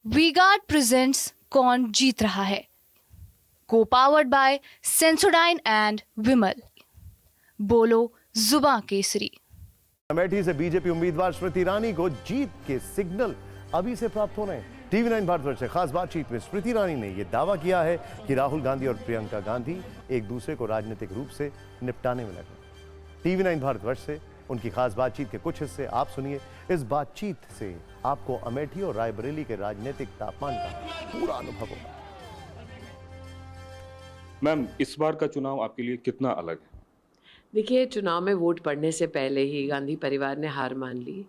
V-Guard presents कौन जीत रहा है, को पावर्ड बाय सेंसोडाइन एंड विमल। बोलो जुबां केसरी। अमेठी से बीजेपी उम्मीदवार स्मृति ईरानी को जीत के सिग्नल अभी से प्राप्त हो रहे हैं। टीवी9 भारतवर्ष से खास बातचीत में स्मृति ईरानी ने यह दावा किया है कि राहुल गांधी और प्रियंका गांधी एक दूसरे को राजनीतिक रूप से निपटाने में लगे। टीवी9 भारतवर्ष से उनकी खास बातचीत के कुछ हिस्से आप सुनिए। इस बातचीत से आपको अमेठी और रायबरेली के राजनीतिक तापमान का पूरा अनुभव होगा। मैम, इस बार का चुनाव आपके लिए कितना अलग है? देखिए, चुनाव में वोट पड़ने से पहले ही गांधी परिवार ने हार मान ली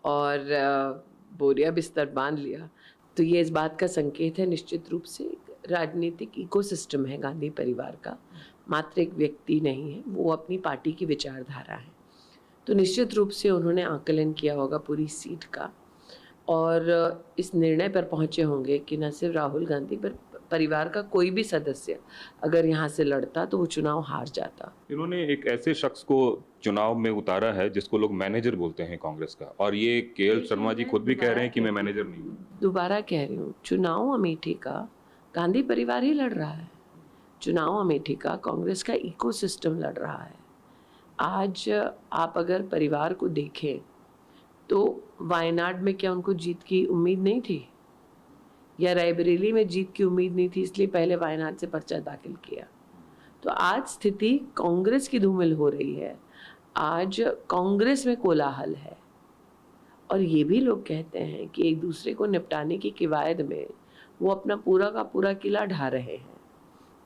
और बोरिया बिस्तर बांध लिया। तो ये इस बात का संकेत है, निश्चित रूप से एक राजनीतिक इकोसिस्टम है गांधी परिवार का, मात्र एक व्यक्ति नहीं है, वो अपनी पार्टी की विचारधारा है। तो निश्चित रूप से उन्होंने आकलन किया होगा पूरी सीट का और इस निर्णय पर पहुंचे होंगे कि न सिर्फ राहुल गांधी पर परिवार का कोई भी सदस्य अगर यहाँ से लड़ता तो वो चुनाव हार जाता। इन्होंने एक ऐसे शख्स को चुनाव में उतारा है जिसको लोग मैनेजर बोलते हैं कांग्रेस का, और ये केएल शर्मा जी खुद भी कह रहे हैं कि मैं मैनेजर नहीं हूँ। दोबारा कह रही हूँ, चुनाव अमेठी का गांधी परिवार ही लड़ रहा है। चुनाव अमेठी का कांग्रेस का इकोसिस्टम लड़ रहा है। आज आप अगर परिवार को देखें तो वायनाड में क्या उनको जीत की उम्मीद नहीं थी, या रायबरेली में जीत की उम्मीद नहीं थी, इसलिए पहले वायनाड से पर्चा दाखिल किया। तो आज स्थिति कांग्रेस की धूमिल हो रही है। आज कांग्रेस में कोलाहल है और ये भी लोग कहते हैं कि एक दूसरे को निपटाने की कवायद में वो अपना पूरा का पूरा किला ढा रहे हैं।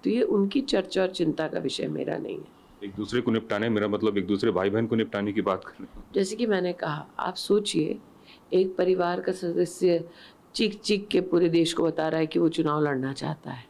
तो ये उनकी चर्चा और चिंता का विषय, मेरा नहीं है। एक दूसरे को निपटाने, मेरा मतलब एक दूसरे भाई बहन को निपटाने की बात कर रहे हैं। जैसे कि मैंने कहा, आप सोचिए, एक परिवार का सदस्य चीख चीख के पूरे देश को बता रहा है कि वो चुनाव लड़ना चाहता है।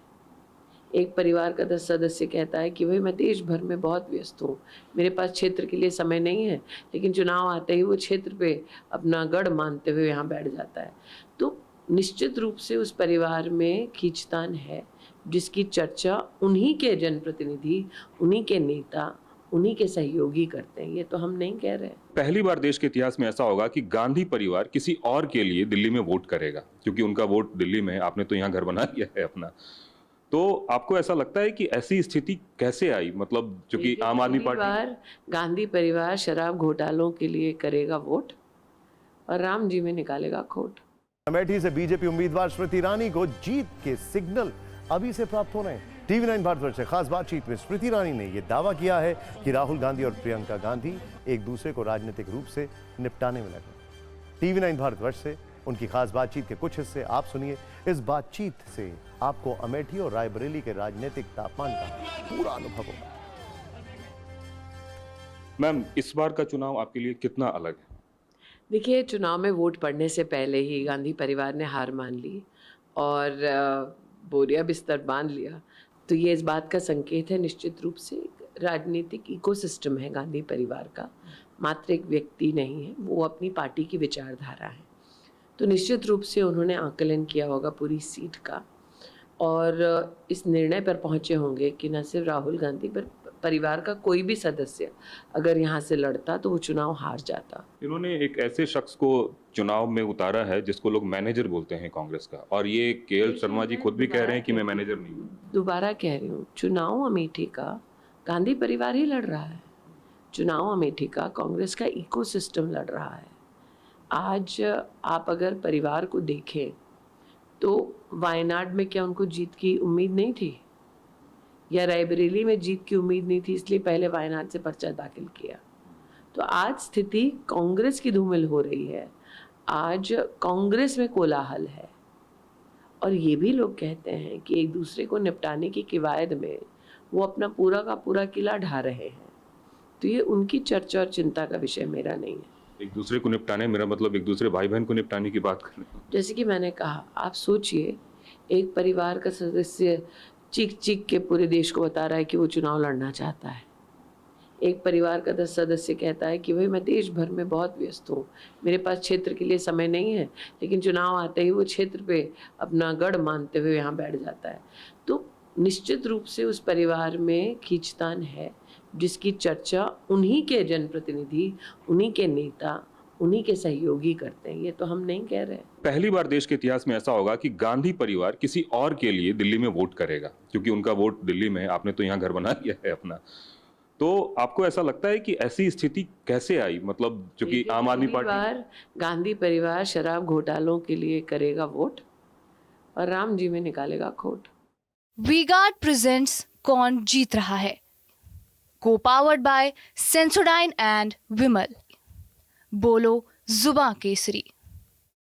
एक परिवार का सदस्य कहता है कि भाई मैं देश भर में बहुत व्यस्त हूँ, मेरे पास क्षेत्र के लिए समय नहीं है, लेकिन चुनाव आते ही वो क्षेत्र पे अपना गढ़ मानते हुए यहाँ बैठ जाता है। तो निश्चित रूप से उस परिवार में खींचतान है, जिसकी चर्चा उन्हीं के जनप्रतिनिधि, उन्हीं के नेता, उन्हीं के सहयोगी करते हैं। ये तो हम नहीं कह रहे। पहली बार देश के इतिहास में ऐसा होगा कि गांधी परिवार किसी और के लिए दिल्ली में वोट करेगा, क्योंकि उनका वोट दिल्ली में है। आपने तो यहाँ घर बना लिया है अपना। तो आपको ऐसा लगता है कि ऐसी स्थिति कैसे आई? मतलब जो कि आम आदमी पार्टी, गांधी परिवार शराब घोटालों के लिए करेगा वोट और राम जी में निकालेगा खोट। अमेठी से बीजेपी उम्मीदवार स्मृति ईरानी को जीत के सिग्नल अभी से प्राप्त हो रहे हैं। टीवी9 भारतवर्ष से खास बातचीत में स्मृति ईरानी ने यह दावा किया है कि राहुल गांधी और प्रियंका गांधी एक दूसरे को राजनीतिक रूप से निपटाने में लगे। टीवी9 भारतवर्ष से उनकी खास बातचीत के कुछ हिस्से आप सुनिए। इस बातचीत से आपको अमेठी और रायबरेली के राजनीतिक तापमान का पूरा अनुभव होगा। मैम, इस बार का चुनाव आपके लिए कितना अलग है? देखिए, चुनाव में वोट पड़ने से पहले ही गांधी परिवार ने हार मान ली और बोरिया बिस्तर बांध लिया। तो ये इस बात का संकेत है, निश्चित रूप से एक राजनीतिक इकोसिस्टम है गांधी परिवार का, मात्र एक व्यक्ति नहीं है, वो अपनी पार्टी की विचारधारा है। तो निश्चित रूप से उन्होंने आकलन किया होगा पूरी सीट का और इस निर्णय पर पहुंचे होंगे कि न सिर्फ राहुल गांधी पर परिवार का कोई भी सदस्य अगर यहाँ से लड़ता तो वो चुनाव हार जाता। इन्होंने एक ऐसे शख्स को चुनाव में उतारा है जिसको लोग मैनेजर बोलते हैं कांग्रेस का, और ये केएल शर्मा जी खुद भी कह रहे हैं कि मैं मैनेजर नहीं हूँ। दोबारा कह रही हूँ, चुनाव अमेठी का गांधी परिवार ही लड़ रहा है। चुनाव अमेठी का कांग्रेस का इकोसिस्टम लड़ रहा है। आज आप अगर परिवार को देखें तो वायनाड में क्या उनको जीत की उम्मीद नहीं थी, या रायबरेली में जीत की उम्मीद नहीं थी, इसलिए पहले वायनाड से पर्चा दाखिल किया। तो आज स्थिति कांग्रेस की धूमिल हो रही है। आज कांग्रेस में कोलाहल है और ये भी लोग कहते हैं कि एक दूसरे को निपटाने की कवायद में वो अपना पूरा का पूरा किला ढा रहे हैं। तो ये उनकी चर्चा और चिंता का विषय, मेरा नहीं है। एक दूसरे को निपटाने, मेरा मतलब एक दूसरे भाई बहन को निपटाने की बात कर रहे हैं। जैसे कि मैंने कहा, आप सोचिए, एक परिवार का सदस्य चीख चीख के पूरे देश को बता रहा है कि वो चुनाव लड़ना चाहता है। एक परिवार का सदस्य कहता है कि भाई मैं देश भर में बहुत व्यस्त हूँ, मेरे पास क्षेत्र के लिए समय नहीं है, लेकिन चुनाव आते ही वो क्षेत्र पे अपना गढ़ मानते हुए यहाँ बैठ जाता है। तो निश्चित रूप से उस परिवार में खींचतान है, जिसकी चर्चा उन्हीं के जनप्रतिनिधि, उन्हीं के नेता, उन्हीं के सहयोगी करते हैं, ये तो हम नहीं कह रहे। पहली बार देश के इतिहास में ऐसा होगा कि गांधी परिवार किसी और के लिए दिल्ली में वोट करेगा, क्योंकि उनका वोट दिल्ली में, आपने तो यहाँ घर बना लिया है अपना। तो आपको ऐसा लगता है कि ऐसी स्थिति कैसे आई, मतलब क्योंकि आम आदमी पार्टी बार गांधी परिवार शराब घोटालों के लिए करेगा वोट और राम जी में निकालेगा खोट। वी-गार्ड प्रेजेंट्स कौन जीत रहा है, को पावर्ड बाय सेंसोडाइन एंड विमल। बोलो जुबां केसरी।